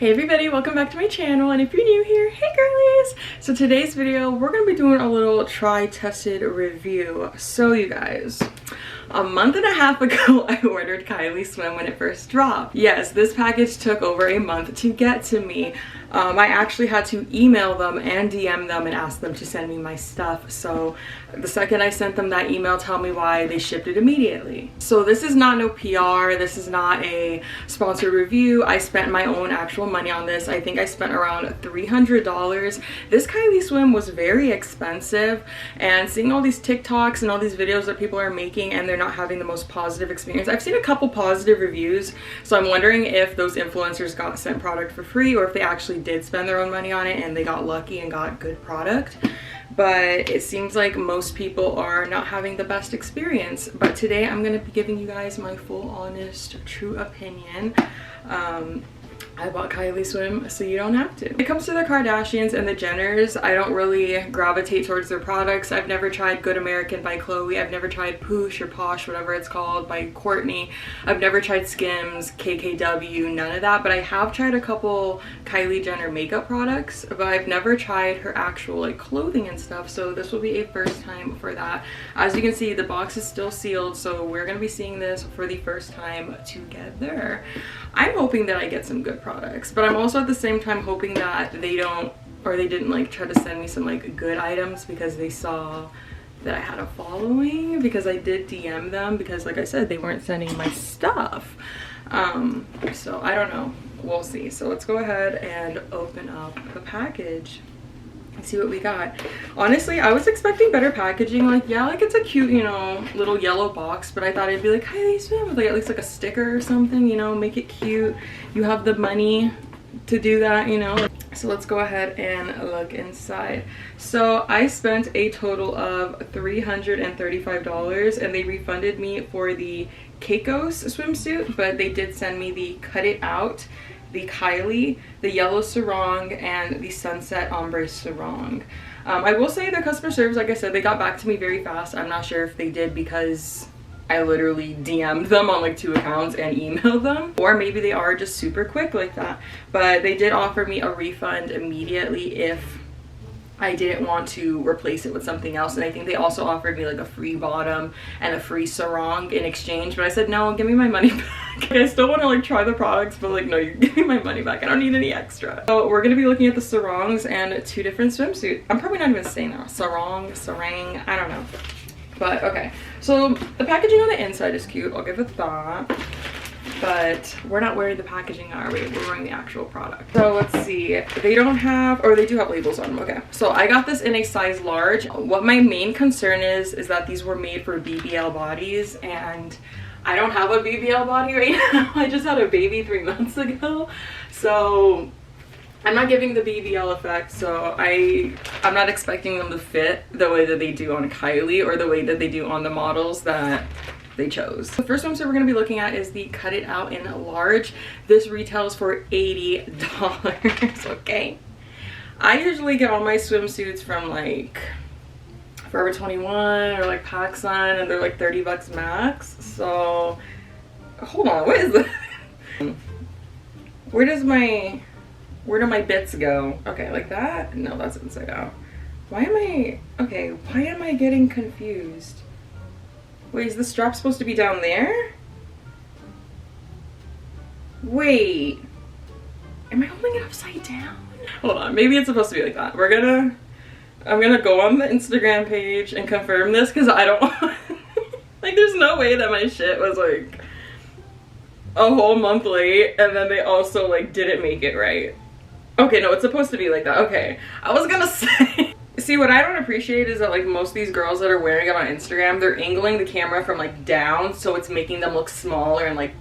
Hey everybody, welcome back to my channel, and if you're new here, hey girlies! So today's video, we're going to be doing a little try-tested review. So you guys, a month and a half ago, I ordered KYLIE SWIM when it first dropped. Yes, this package took over a month to get to me. I actually had to email them and DM them and ask them to send me my stuff. So the second I sent them that email, tell me why, they shipped it immediately. So this is not no PR, this is not a sponsored review. I spent my own actual money on this. I think I spent around $300. This KYLIE SWIM was very expensive, and seeing all these TikToks and all these videos that people are making and they're not having the most positive experience. I've seen a couple positive reviews, so I'm wondering if those influencers got sent product for free or if they actually did spend their own money on it and they got lucky and got good product. But it seems like most people are not having the best experience. But today I'm going to be giving you guys my full, honest, true opinion. I bought KYLIE SWIM so you don't have to. When it comes to the Kardashians and the Jenners, I don't really gravitate towards their products. I've never tried Good American by KYLIE. I've never tried Poosh or Posh, whatever it's called, by Kourtney. I've never tried Skims, KKW, none of that. But I have tried a couple Kylie Jenner makeup products, but I've never tried her actual like clothing and stuff. So this will be a first time for that. As you can see, the box is still sealed, so we're gonna be seeing this for the first time together. I'm hoping that I get some good products, but I'm also at the same time hoping that they don't, or they didn't like try to send me some like good items because they saw that I had a following, because I did DM them, because like I said, they weren't sending my stuff. So I don't know, we'll see. So let's go ahead and open up the package and see what we got. Honestly, I was expecting better packaging. Like, yeah, like it's a cute, you know, little yellow box, but I thought it'd be like KYLIE SWIM with like at least like a sticker or something, you know, make it cute. You have the money to do that, you know. So let's go ahead and look inside. So I spent a total of $335, and they refunded me for the Keikos swimsuit, but they did send me the Cut It Out, the KYLIE, the yellow sarong, and the sunset ombre sarong. I will say the customer service, like I said, they got back to me very fast. I'm not sure if they did because I literally DM'd them on like 2 accounts and emailed them, or maybe they are just super quick like that. But they did offer me a refund immediately if I didn't want to replace it with something else. And I think they also offered me like a free bottom and a free sarong in exchange, but I said no, give me my money back. I still want to like try the products, but like no, you give me my money back, I don't need any extra. So we're gonna be looking at the sarongs and 2 different swimsuits. I'm probably not even saying that. Sarong, sarang, I don't know. But okay, so the packaging on the inside is cute, I'll give it that. But we're not wearing the packaging, are we? We're wearing the actual product. So let's see, they don't have, or they do have labels on them. Okay, so I got this in a size large. What my main concern is that these were made for BBL bodies, and I don't have a BBL body right now. I just had a baby 3 months ago, so I'm not giving the BBL effect. So I'm not expecting them to fit the way that they do on KYLIE or the way that they do on the models that they chose. The first swimsuit we're going to be looking at is the Cut It Out in large. This retails for $80. Okay, I usually get all my swimsuits from like Forever 21 or like PacSun, and they're like 30 bucks max. So hold on, what is this? Where do my bits go? Okay, like that? No, that's inside out. Why am I getting confused? Wait, is the strap supposed to be down there? Wait, am I holding it upside down? Hold on, maybe it's supposed to be like that. I'm gonna go on the Instagram page and confirm this, because I don't like, there's no way that my shit was like a whole month late and then they also like didn't make it right. Okay, no, it's supposed to be like that. Okay, I was gonna say. See, what I don't appreciate is that like most of these girls that are wearing it on Instagram, they're angling the camera from like down, so it's making them look smaller and like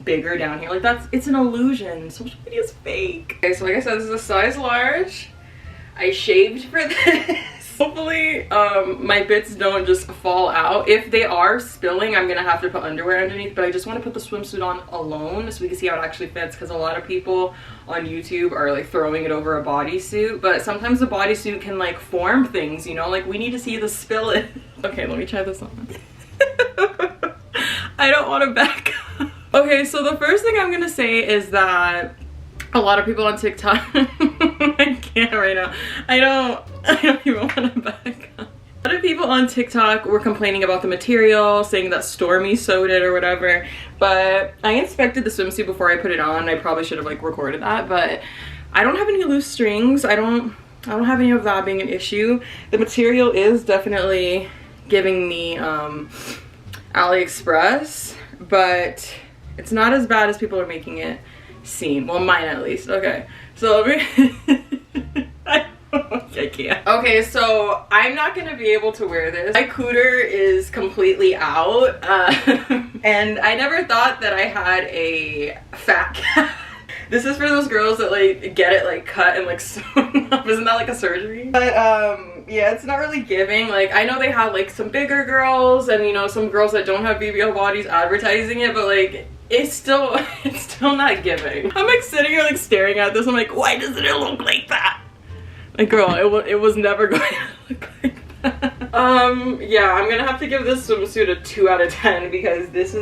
bigger down here. Like it's an illusion. Social media is fake. Okay, so like I said, this is a size large. I shaved for this. Hopefully my bits don't just fall out. If they are spilling, I'm gonna have to put underwear underneath, but I just want to put the swimsuit on alone so we can see how it actually fits, because a lot of people on YouTube are like throwing it over a bodysuit, but sometimes the bodysuit can like form things, you know, like we need to see the spill it. Okay, let me try this on. I don't want to back up. Okay, so the first thing I'm gonna say is that a lot of people on TikTok, I can't right now. I don't even want to back up. A lot of people on TikTok were complaining about the material, saying that Stormy sewed it or whatever, but I inspected the swimsuit before I put it on. I probably should have like recorded that, but I don't have any loose strings. I don't have any of that being an issue. The material is definitely giving me AliExpress, but it's not as bad as people are making it seem. Well, mine at least. Okay, so I can't. Okay, so I'm not gonna be able to wear this. My cooter is completely out, and I never thought that I had a fat cat. This is for those girls that like get it like cut and like sewn up. Isn't that like a surgery? But yeah, it's not really giving. Like I know they have like some bigger girls and you know some girls that don't have BBL bodies advertising it, but like it's still not giving. I'm like sitting here like staring at this. I'm like, why doesn't it look like that? Like girl, it was never going to look like that. Yeah, I'm gonna have to give this swimsuit a 2 out of 10 because this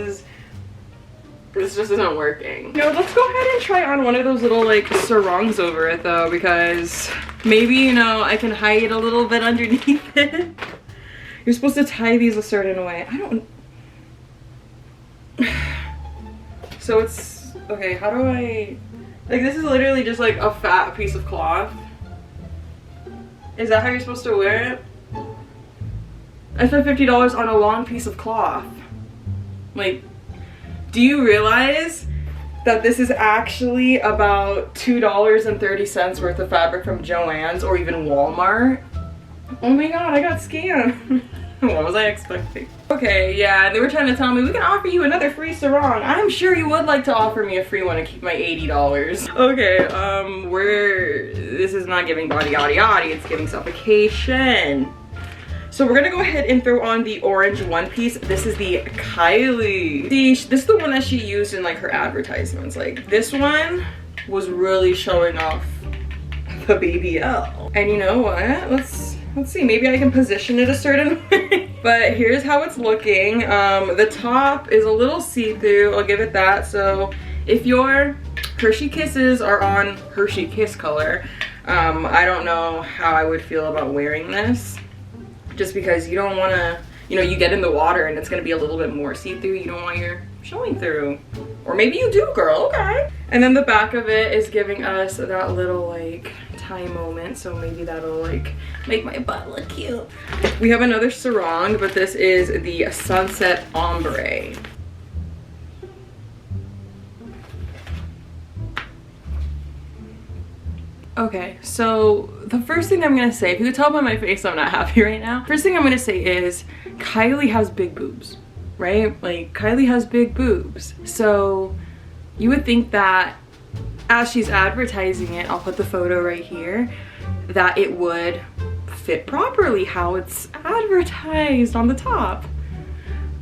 just isn't working. You know, let's go ahead and try on one of those little like sarongs over it though, because maybe, you know, I can hide a little bit underneath it. You're supposed to tie these a certain way. I don't... So it's... Okay, how do I... Like this is literally just like a fat piece of cloth. Is that how you're supposed to wear it? I spent $50 on a long piece of cloth. Like... Do you realize that this is actually about $2.30 worth of fabric from Joann's or even Walmart? Oh my god, I got scammed. What was I expecting? Okay, yeah, they were trying to tell me we can offer you another free sarong. I'm sure you would like to offer me a free one and keep my $80. Okay, this is not giving body yaddy yaddy, it's giving suffocation. So we're gonna go ahead and throw on the orange one piece. This is the KYLIE. See, this is the one that she used in like her advertisements. Like this one was really showing off the BBL. And you know what? Let's see, maybe I can position it a certain way. But here's how it's looking. The top is a little see-through, I'll give it that. So if your Hershey Kisses are on Hershey Kiss color, I don't know how I would feel about wearing this. Just because you don't want to, you know, you get in the water and it's going to be a little bit more see-through. You don't want your showing through. Or maybe you do, girl, okay. And then the back of it is giving us that little like tie moment. So maybe that'll like make my butt look cute. We have another sarong, but this is the Sunset Ombre. Okay, so the first thing I'm gonna say, if you could tell by my face I'm not happy right now. First thing I'm gonna say is KYLIE has big boobs, right? Like KYLIE has big boobs. So you would think that as she's advertising it, I'll put the photo right here, that it would fit properly how it's advertised on the top.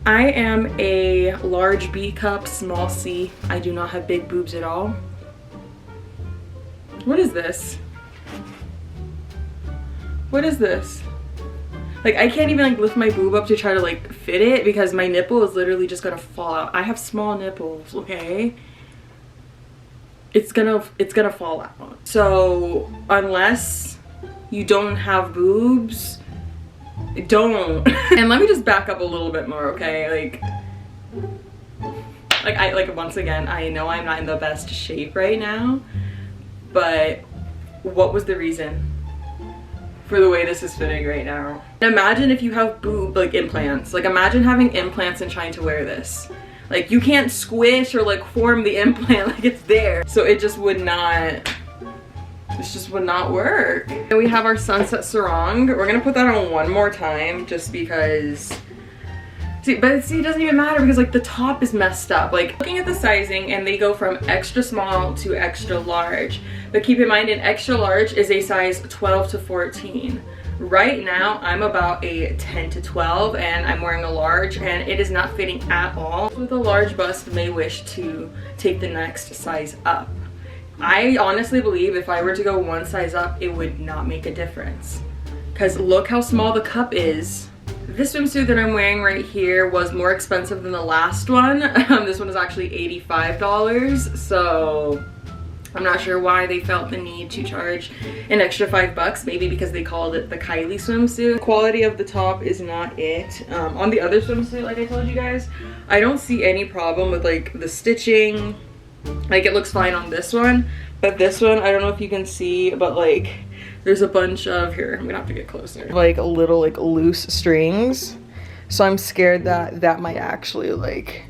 I am a large B cup, small C. I do not have big boobs at all. What is this? What is this? Like I can't even like lift my boob up to try to like fit it because my nipple is literally just gonna fall out. I have small nipples, okay? It's gonna fall out. So unless you don't have boobs, don't. And let me just back up a little bit more, okay? Like once again, I know I'm not in the best shape right now. But what was the reason for the way this is fitting right now? Imagine if you have boob like implants. Like imagine having implants and trying to wear this. Like you can't squish or like form the implant like it's there. So it just would not, this just would not work. And we have our sunset sarong. We're gonna put that on one more time just because, but see, it doesn't even matter because like the top is messed up. Like looking at the sizing and they go from extra small to extra large. But keep in mind an extra large is a size 12 to 14. Right now I'm about a 10 to 12 and I'm wearing a large and it is not fitting at all. With a large bust may wish to take the next size up. I honestly believe if I were to go one size up, it would not make a difference. Because look how small the cup is. This swimsuit that I'm wearing right here was more expensive than the last one. This one is actually $85, so I'm not sure why they felt the need to charge an extra $5, maybe because they called it the KYLIE swimsuit. The quality of the top is not it. On the other swimsuit, like I told you guys, I don't see any problem with like the stitching. Like it looks fine on this one, but this one, I don't know if you can see, but like there's a bunch of, here, I'm gonna have to get closer, like little like loose strings. So I'm scared that that might actually like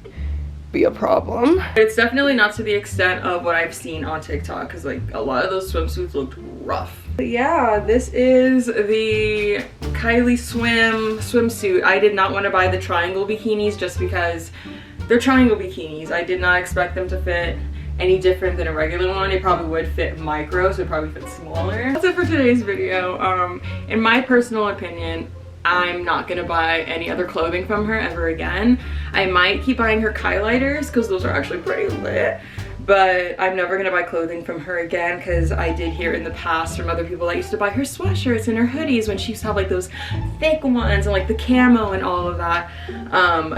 be a problem. It's definitely not to the extent of what I've seen on TikTok, because like a lot of those swimsuits looked rough. But yeah, this is the KYLIE Swim swimsuit. I did not want to buy the triangle bikinis just because they're triangle bikinis. I did not expect them to fit any different than a regular one. It probably would fit micro, so it probably fit smaller. That's it for today's video. In my personal opinion, I'm not gonna buy any other clothing from her ever again. I might keep buying her highlighters because those are actually pretty lit, but I'm never gonna buy clothing from her again because I did hear in the past from other people that used to buy her sweatshirts and her hoodies when she used to have like those thick ones and like the camo and all of that.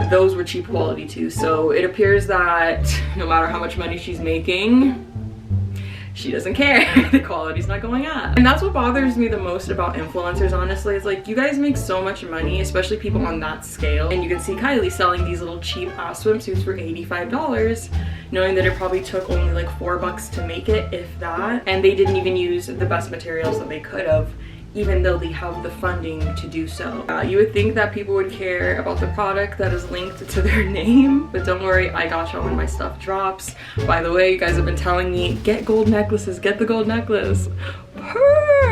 Those were cheap quality too, so it appears that no matter how much money she's making, she doesn't care. The quality's not going up. And that's what bothers me the most about influencers, honestly. It's like, you guys make so much money, especially people on that scale. And you can see KYLIE selling these little cheap ass swimsuits for $85, knowing that it probably took only like $4 to make it, if that. And they didn't even use the best materials that they could have, even though they have the funding to do so. You would think that people would care about the product that is linked to their name, but don't worry, I got y'all when my stuff drops. By the way, you guys have been telling me, get gold necklaces, get the gold necklace.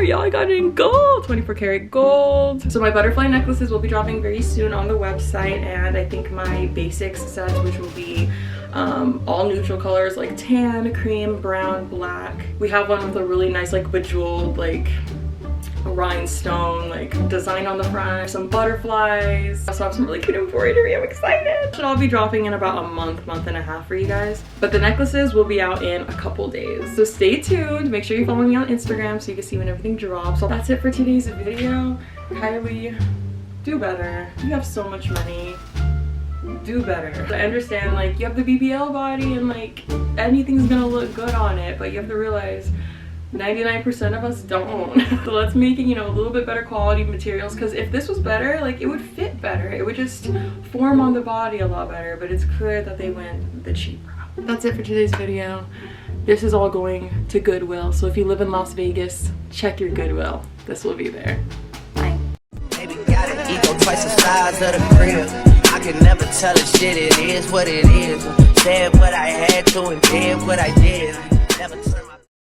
Y'all, I got it in gold, 24 karat gold. So my butterfly necklaces will be dropping very soon on the website, and I think my basics sets, which will be all neutral colors like tan, cream, brown, black. We have one with a really nice like bejeweled like rhinestone like design on the front, some butterflies. I also have some really cute embroidery. I'm excited. Should all be dropping in about a month and a half for you guys, but the necklaces will be out in a couple days, so stay tuned. Make sure you follow me on Instagram so you can see when everything drops. So that's it for today's video. KYLIE, do better. You have so much money, do better. I understand like you have the BBL body and like anything's gonna look good on it, but you have to realize 99% of us don't. So let's make it, you know, a little bit better quality materials, because if this was better, like it would fit better. It would just form on the body a lot better, but it's clear that they went the cheap route. That's it for today's video. This is all going to Goodwill, so if you live in Las Vegas, check your Goodwill. This will be there. Bye. Baby, gotta eat twice the size of the crib. I can never tell a shit, it is what it is. Said what I had to and did what I did. Never